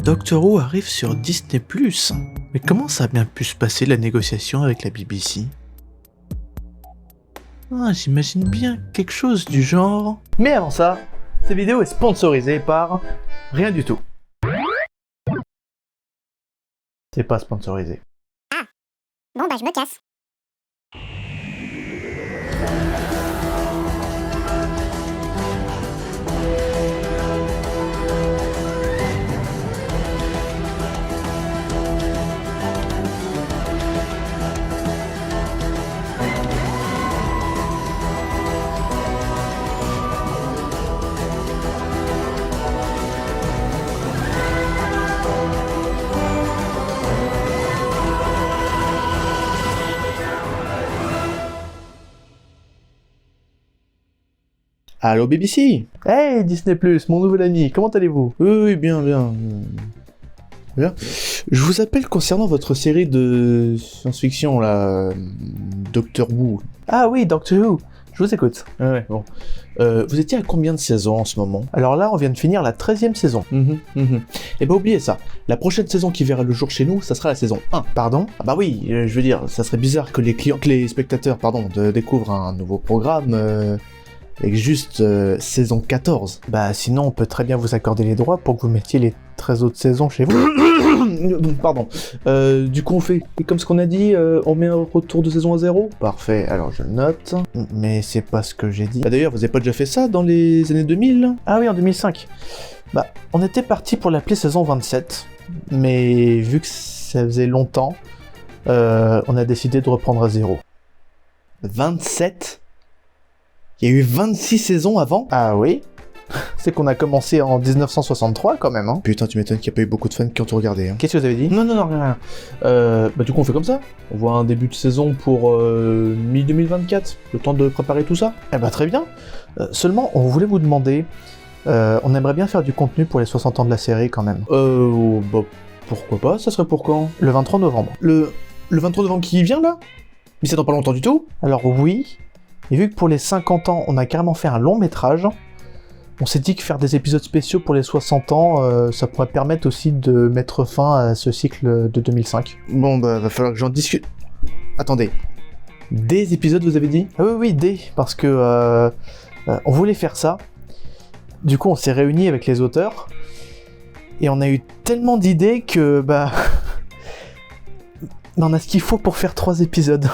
Doctor Who arrive sur Disney+. Mais comment ça a bien pu se passer la négociation avec la BBC? J'imagine bien quelque chose du genre... Mais avant ça, cette vidéo est sponsorisée par rien du tout. C'est pas sponsorisé. Bon bah je me casse. Allô BBC? Hey Disney+, mon nouvel ami, comment allez-vous? Oui, bien. Bien. Je vous appelle concernant votre série de science-fiction, là... Doctor Who. Ah oui, Doctor Who, je vous écoute. Ouais, bon. Vous étiez à combien de saisons en ce moment? Alors là, on vient de finir la 13e saison. Et bah oubliez ça, la prochaine saison qui verra le jour chez nous, ça sera la saison 1. Pardon? Ah bah oui, je veux dire, ça serait bizarre que les spectateurs, découvrent un nouveau programme... avec juste saison 14. Bah sinon, on peut très bien vous accorder les droits pour que vous mettiez les 13 autres saisons chez vous. Pardon. Du coup, on fait comme ce qu'on a dit, on met un retour de saison à 0. Parfait, alors je le note. Mais c'est pas ce que j'ai dit. Bah d'ailleurs, vous avez pas déjà fait ça dans les années 2000? Ah oui, en 2005. Bah, on était parti pour l'appeler saison 27, mais vu que ça faisait longtemps, on a décidé de reprendre à 0. 27? Il y a eu 26 saisons avant? Ah oui? C'est qu'on a commencé en 1963 quand même, hein. Putain, tu m'étonnes qu'il n'y a pas eu beaucoup de fans qui ont tout regardé. Hein. Qu'est-ce que vous avez dit? Non, rien. Bah du coup, on fait comme ça. On voit un début de saison pour mi-2024, le temps de préparer tout ça. Eh bah très bien. Seulement, on voulait vous demander, on aimerait bien faire du contenu pour les 60 ans de la série quand même. Bah pourquoi pas, ça serait pour quand? Le 23 novembre. Le 23 novembre qui vient là? Mais ça dans pas longtemps du tout? Alors oui, et vu que pour les 50 ans, on a carrément fait un long métrage, on s'est dit que faire des épisodes spéciaux pour les 60 ans, ça pourrait permettre aussi de mettre fin à ce cycle de 2005. Bon bah va falloir que j'en discute. Attendez. Des épisodes vous avez dit? Ah oui, parce que on voulait faire ça. Du coup, on s'est réunis avec les auteurs, et on a eu tellement d'idées que bah... on a ce qu'il faut pour faire 3 épisodes.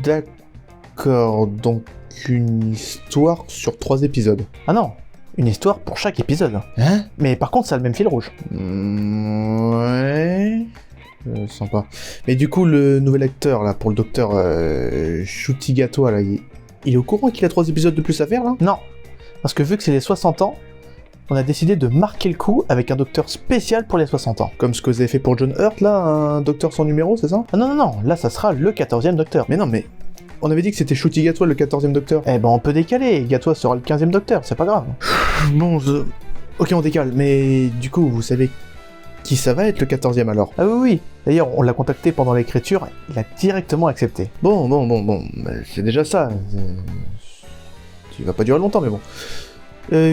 D'accord, donc une histoire sur 3 épisodes. Ah non, une histoire pour chaque épisode. Hein? Mais par contre, ça a le même fil rouge. Ouais... sympa. Mais du coup, le nouvel acteur, là, pour le docteur Ncuti-Gatwa, là, il est au courant qu'il a 3 épisodes de plus à faire, là? Non, parce que vu que c'est les 60 ans, on a décidé de marquer le coup avec un docteur spécial pour les 60 ans. Comme ce que vous avez fait pour John Hurt, là, un docteur sans numéro, c'est ça? Ah non, là ça sera le 14e docteur. Mais non, mais... On avait dit que c'était Ncuti-Gatwa le 14e docteur. Eh ben on peut décaler, Gatwa sera le 15e docteur, c'est pas grave. Bon, ok, on décale, mais du coup, vous savez qui ça va être le 14e alors? Ah oui, d'ailleurs on l'a contacté pendant l'écriture, il a directement accepté. Bon, bah, c'est déjà ça. Tu vas pas durer longtemps, mais bon.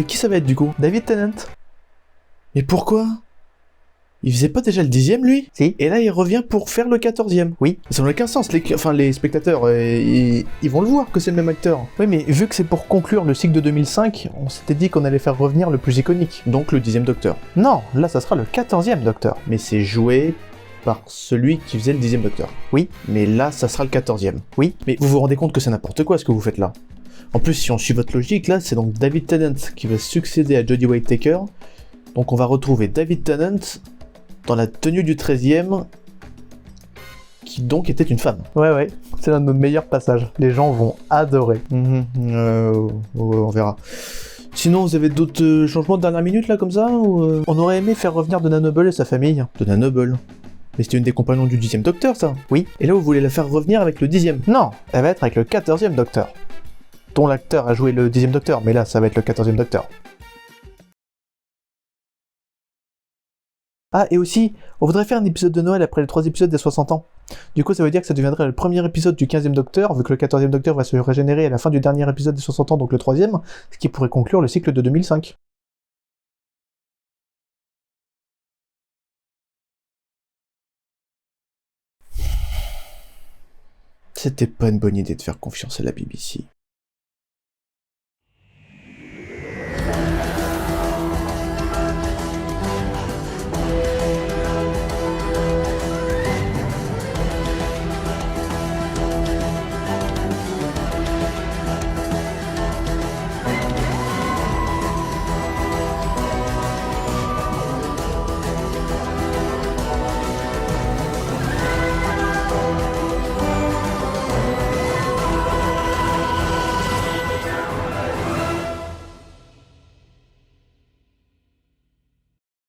Qui ça va être du coup? David Tennant. Mais pourquoi? Il faisait pas déjà le 10e lui? Si. Et là il revient pour faire le 14e. Oui. Ça n'a aucun sens, les spectateurs, ils vont le voir que c'est le même acteur. Oui, mais vu que c'est pour conclure le cycle de 2005, on s'était dit qu'on allait faire revenir le plus iconique. Donc le 10e docteur. Non, là ça sera le 14e docteur. Mais c'est joué par celui qui faisait le 10e docteur. Oui. Mais là ça sera le 14e. Oui. Mais vous vous rendez compte que c'est n'importe quoi ce que vous faites là? En plus, si on suit votre logique, là, c'est donc David Tennant qui va succéder à Jodie Whittaker. Donc on va retrouver David Tennant dans la tenue du 13e, qui donc était une femme. Ouais, c'est l'un de nos meilleurs passages. Les gens vont adorer. On verra. Sinon, vous avez d'autres changements de dernière minute, là, comme ça ou On aurait aimé faire revenir Donna Noble et sa famille. Donna Noble? Mais c'était une des compagnons du 10e docteur, ça? Oui. Et là, vous voulez la faire revenir avec le 10e? Non, elle va être avec le 14e docteur. Dont l'acteur a joué le 10e docteur, mais là, ça va être le 14e docteur. Ah, et aussi, on voudrait faire un épisode de Noël après les 3 épisodes des 60 ans. Du coup, ça veut dire que ça deviendrait le premier épisode du 15e docteur, vu que le 14e docteur va se régénérer à la fin du dernier épisode des 60 ans, donc le 3e, ce qui pourrait conclure le cycle de 2005. c'était pas une bonne idée de faire confiance à la BBC.